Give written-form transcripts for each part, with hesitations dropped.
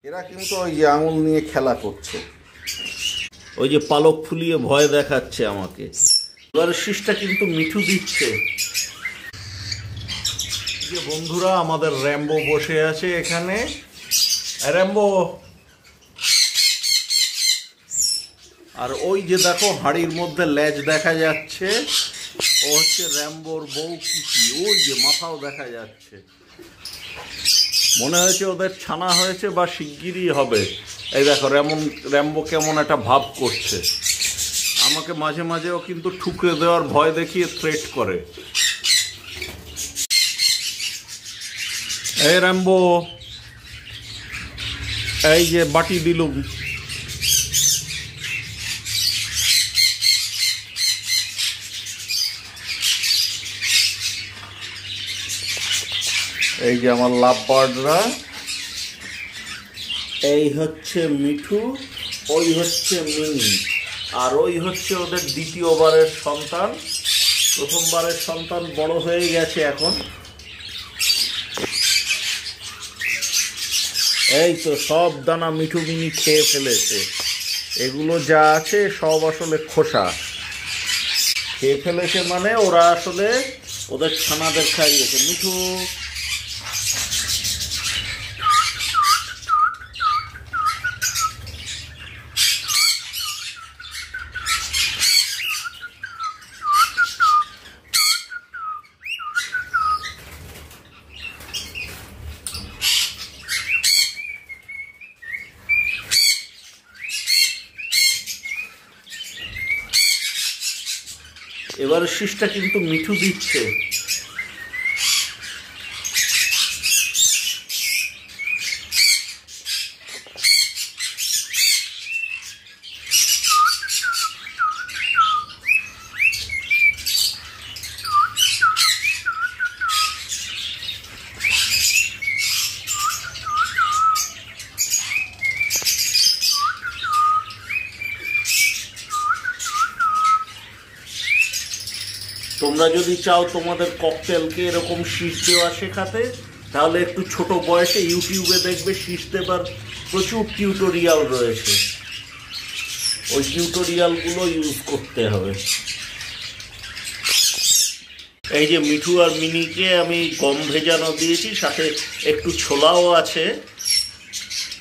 এরা কিন্তু ওই যে আঙুল নিয়ে খেলা করছে, ওই যে পালক ফুলিয়ে ভয় দেখাচ্ছে আমাকে। এবার শীষটা কিন্তু মিঠু দিচ্ছে। যে বন্ধুরা, আমাদের র্যাম্বো বসে আছে এখানে। র্যাম্বো, আর ওই যে দেখো হাড়ির মধ্যে লেজ দেখা যাচ্ছে, ও হচ্ছে র্যাম্বোর বউ পিসি। ওই যে মাথাও দেখা যাচ্ছে। মনে হয়েছে ওদের ছানা হয়েছে বা শিগগিরই হবে। এই দেখো র্যাম্বো কেমন একটা ভাব করছে। আমাকে মাঝে মাঝেও কিন্তু ঠুকরে দেওয়ার ভয় দেখিয়ে থ্রেট করে। এই র্যাম্বো, এই যে বাটি দিলুম। এই যে আমার লাভ বার্ডরা, এই হচ্ছে মিঠু, ওই হচ্ছে মিনি, আর ওই হচ্ছে ওদের দ্বিতীয়বারের সন্তান। প্রথমবারের সন্তান বড় হয়ে গেছে এখন। এই তো সব দানা মিঠু মিনি খেয়ে ফেলেছে। এগুলো যা আছে সব আসলে খোসা খেয়ে ফেলেছে, মানে ওরা আসলে ওদের ছানাদের খাইয়েছে। মিঠু, এবার শীষটা কিন্তু মিঠু দিচ্ছে। তোমরা যদি চাও তোমাদের ককটেলকে এরকম শীষ দেওয়া শেখাতে, তাহলে একটু ছোট বয়সে ইউটিউবে দেখবে শীষ দেবার প্রচুর টিউটোরিয়াল রয়েছে। ওই টিউটোরিয়ালগুলো ইউজ করতে হবে। এই যে মিঠু আর মিনিকে আমি গম ভেজানো দিয়েছি, সাথে একটু ছোলাও আছে।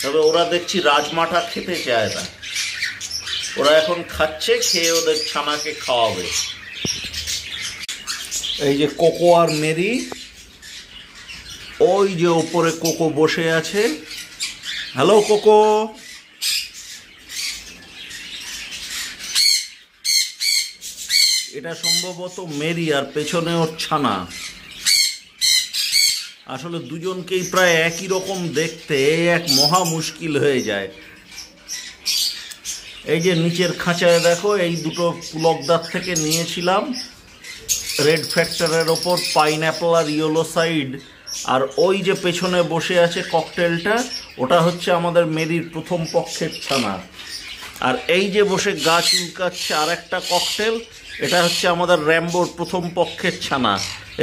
তবে ওরা দেখছি রাজমাটা খেতে চায় না। ওরা এখন খাচ্ছে, খেয়ে ওদের ছানাকে খাওয়াবে। এই যে কোকো আর মেরি, ওই যে ওপরে কোকো বসে আছে। Hello cocoa. এটা সম্ভবত মেরি, আর পেছনে ওর ছানা। আসলে দুজনকেই প্রায় একই রকম দেখতে, এক মহা মুশকিল হয়ে যায়। এই যে নিচের খাঁচায় দেখো, এই দুটো পুলকদার থেকে নিয়েছিলাম রেড ফ্যাক্টরের ওপর পাইনঅ্যাপল আর ইয়েলো সাইড। আর ওই যে পেছনে বসে আছে ককটেলটা, ওটা হচ্ছে আমাদের মেরির প্রথম পক্ষের ছানা। আর এই যে বসে গা চুলকাচ্ছে আর একটা ককটেল, এটা হচ্ছে আমাদের র্যাম্বোর প্রথম পক্ষের ছানা।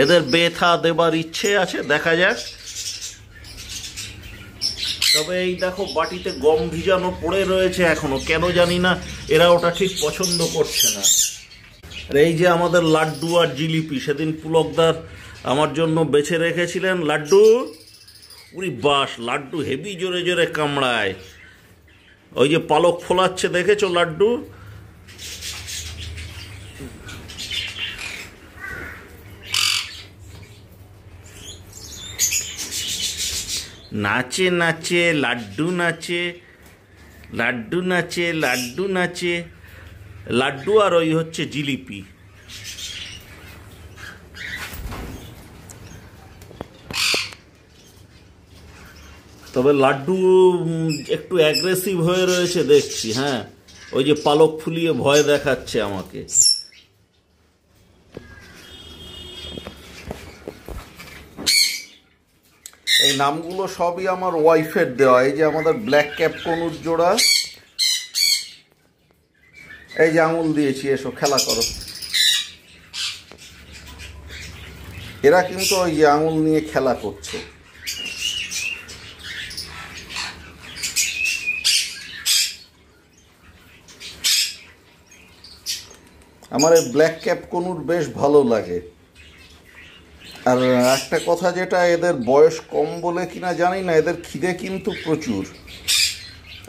এদের বেথা দেবার ইচ্ছে আছে, দেখা যাক। তবে এই দেখো বাটিতে গম ভিজানো পড়ে রয়েছে এখনো, কেন জানি না এরা ওটা ঠিক পছন্দ করছে না। আর এই যে আমাদের লাড্ডু আর জিলিপি, সেদিন পুলকদার আমার জন্য বেছে রেখেছিলেন। লাড্ডু, উরি বাস, লাড্ডু হেভি জোরে জোরে কামড়ায়। ওই যে পালক ফোলাচ্ছে, দেখেছো লাড্ডু? নাচে নাচে লাড্ডু নাচে, লাড্ডু নাচে, লাড্ডু নাচে। লাড্ডু আর ওই হচ্ছে জিলিপি। তবে লাড্ডু একটু অ্যাগ্রেসিভ হয়ে রয়েছে দেখছি। হ্যাঁ, ওই যে পালক ফুলিয়ে ভয় দেখাচ্ছে আমাকে। এই নামগুলো সবই আমার ওয়াইফের দেওয়া। এই যে আমাদের ব্ল্যাক ক্যাপ কনুর জোড়া, এই যে আঙুল দিয়েছি, এসো খেলা করো। এরা কিন্তু ওই যে আঙুল নিয়ে খেলা করছে। আমার এই ব্ল্যাক ক্যাপ কনুর বেশ ভালো লাগে। আর একটা কথা, যেটা এদের বয়স কম বলে কিনা জানি না, এদের খিদে কিন্তু প্রচুর,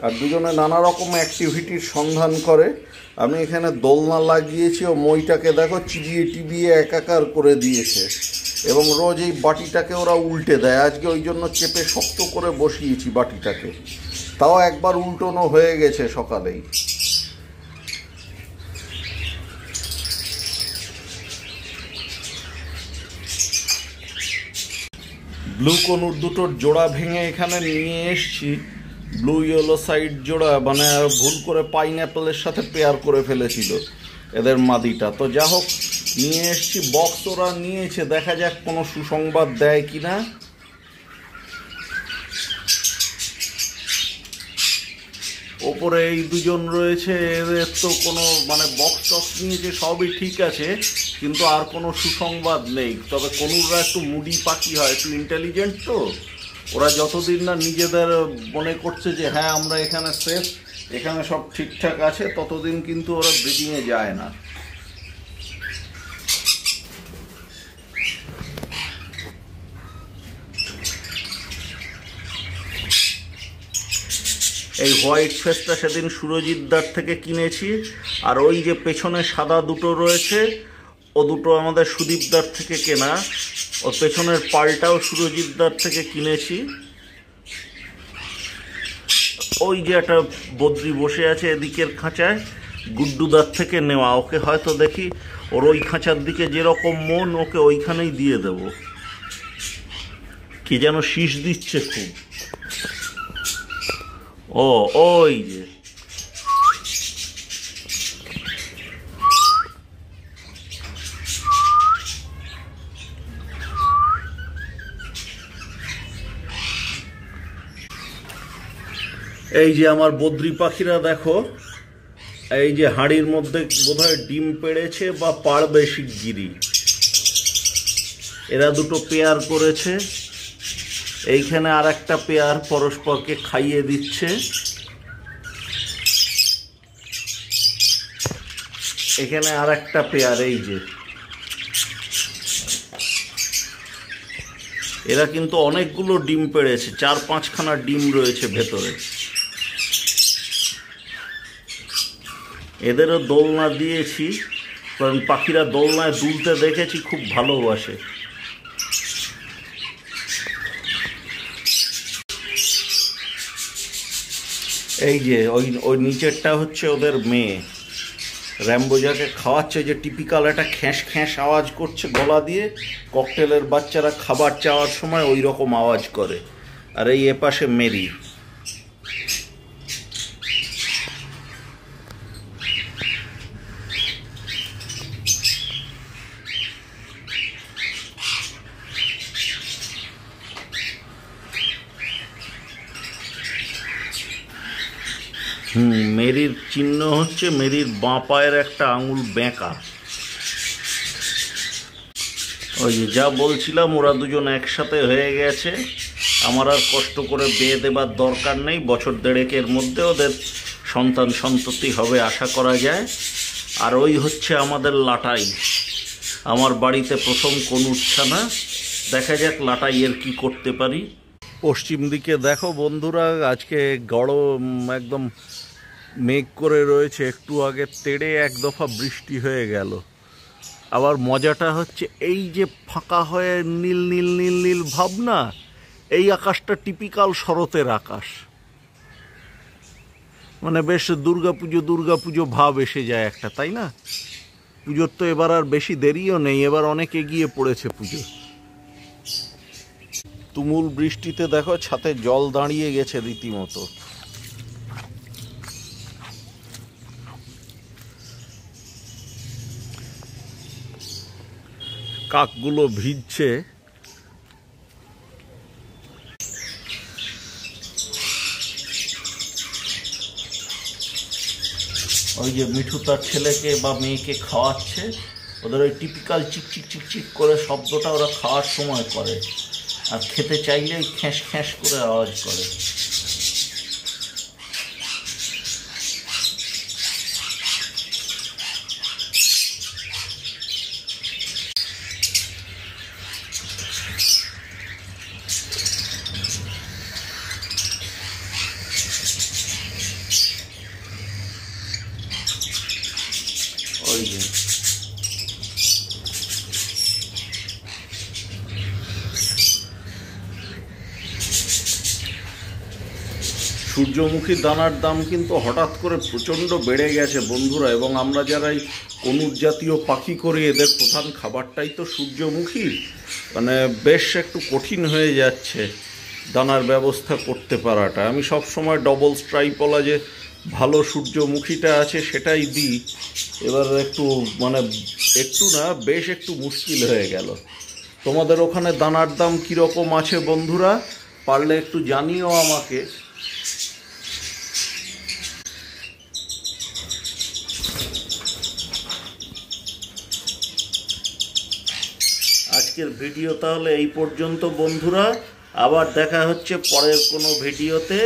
আর দুজনে নানা রকম অ্যাক্টিভিটির সন্ধান করে। আমি এখানে দোলনা লাগিয়েছি, ও মইটাকে দেখো চিবিয়ে টিবিয়ে একাকার করে দিয়েছে, এবং রোজ এই বাটিটাকে ওরা উল্টে দেয়। আজকে ওই জন্য চেপে শক্ত করে বসিয়েছি বাটিটাকে, তাও একবার উল্টোনো হয়ে গেছে সকালেই। ব্লু কনুর দুটোর জোড়া ভেঙে এখানে নিয়ে এসছি। ব্লু ইয়েলো সাইড জোড়া, মানে ভুল করে পাইনঅ্যাপেলের সাথে পেয়ার করে ফেলেছিল এদের মাদিটা। তো যা হোক, নিয়ে এসছি, বক্স ওরা নিয়েছে, দেখা যাক কোনো সুসংবাদ দেয় কিনা। ওপরে এই দুজন রয়েছে, এদের তো কোনো মানে বক্স টক্স নিয়েছে, সবই ঠিক আছে, কিন্তু আর কোনো সুসংবাদ নেই। তবে কনুররা একটু মুডি পাখি হয়, একটু ইন্টেলিজেন্ট, তো ওরা যতদিন না নিজেদের মনে করছে যে হ্যাঁ আমরা এখানে সেফ, এখানে সব ঠিকঠাক আছে, ততদিন কিন্তু ওরা ব্রিডিংয়ে যায় না। এই হোয়াইট ফেসটা সেদিন সুরজিৎদার থেকে কিনেছি, আর ওই যে পেছনে সাদা দুটো রয়েছে, ও দুটো আমাদের সুদীপদার থেকে কেনা। ওর পেছনের পালটাও সুরজিৎদার থেকে কিনেছি। ওই যে একটা বদ্রি বসে আছে এদিকের খাঁচায়, গুড্ডুদার থেকে নেওয়া। ওকে হয়তো দেখি ওর ওই খাঁচার দিকে যেরকম মন, ওকে ওইখানেই দিয়ে দেব। কি যেন শীষ দিচ্ছে খুব। ও ওই যে এই যে আমার বদ্রি পাখিরা দেখো, এই যে হাঁড়ির মধ্যে বোধহয় ডিম পেড়েছে বা পাড়বে শিগগিরই। এরা দুটো পেয়ার করেছে, এইখানে আর একটা পেয়ার পরস্পরকে খাইয়ে দিচ্ছে। এখানে আর একটা পেয়ার, এই যে এরা কিন্তু অনেকগুলো ডিম পেড়েছে, 4-5খানা ডিম রয়েছে ভেতরে। এদেরও দোলনা দিয়েছি, কারণ পাখিরা দোলনায় দুলতে দেখেছি খুব ভালোবাসে। এই যে ওই নিচেরটা হচ্ছে ওদের মেয়ে, র্যাম্বোজাকে খাওয়াচ্ছে, যে টিপিক্যাল একটা খ্যাঁস খ্যাঁস আওয়াজ করছে গলা দিয়ে। ককটেলের বাচ্চারা খাবার চাওয়ার সময় ওই রকম আওয়াজ করে। আর এই এপাশে মেরি। মেরির চিহ্ন হচ্ছে মেরির বাঁ পায়ের একটা আঙুল বেঁকা। ওই যে যা বলছিলাম, ওরা দুজন একসাথে হয়ে গেছে। আমার আর কষ্ট করে বিয়ে দেবার দরকার নেই, বছর দেড়েকের মধ্যে ওদের সন্তান সন্ততি হবে আশা করা যায়। আর ওই হচ্ছে আমাদের লাটাই, আমার বাড়িতে প্রথম কনুর ছানা। দেখা যাক লাটাইয়ের কি করতে পারি। পশ্চিম দিকে দেখো বন্ধুরা, আজকে গরম একদম মেঘ করে রয়েছে। একটু আগে তেড়ে এক দফা বৃষ্টি হয়ে গেল। আবার মজাটা হচ্ছে, এই যে ফাঁকা হয়ে নীল নীল নীল নীল ভাব না, এই আকাশটা টিপিক্যাল শরতের আকাশ। মানে বেশ দুর্গাপুজো ভাব এসে যায় একটা, তাই না? পুজোর তো এবার আর বেশি দেরিও নেই, এবার অনেক এগিয়ে পড়েছে পুজো। তুমুল বৃষ্টিতে দেখো ছাদে জল দাঁড়িয়ে গেছে রীতিমতো। কাকগুলো ভিজছে। ওই যে মিঠু তার ছেলেকে বা মেয়েকে খাওয়াচ্ছে, ওদের ওই টিপিক্যাল চিকচিক চিকচিক করে শব্দটা ওরা খাওয়ার সময় করে, আর খেতে চাইলেই খ্যাঁস খ্যাঁস করে আওয়াজ করে। সূর্যমুখী দানার দাম কিন্তু হঠাৎ করে প্রচণ্ড বেড়ে গেছে বন্ধুরা, এবং আমরা যারা এই কনুর জাতীয় পাখি করি এদের প্রধান খাবারটাই তো সূর্যমুখী, মানে বেশ একটু কঠিন হয়ে যাচ্ছে দানার ব্যবস্থা করতে পারাটা। আমি সব সময় ডবল স্ট্রাইপওয়ালা যে ভালো সূর্যমুখীটা আছে সেটাই দিই, এবার একটু মানে একটু না বেশ একটু মুশকিল হয়ে গেল। তোমাদের ওখানে দানার দাম কীরকম আছে বন্ধুরা, পারলে একটু জানিও আমাকে। আজকের ভিডিও তাহলে এই পর্যন্ত বন্ধুরা, আবার দেখা হচ্ছে পরের কোনো ভিডিওতে।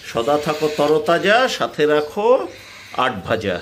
সদা থাকো তরতাজা, সাথে রাখো 8 ভাজা।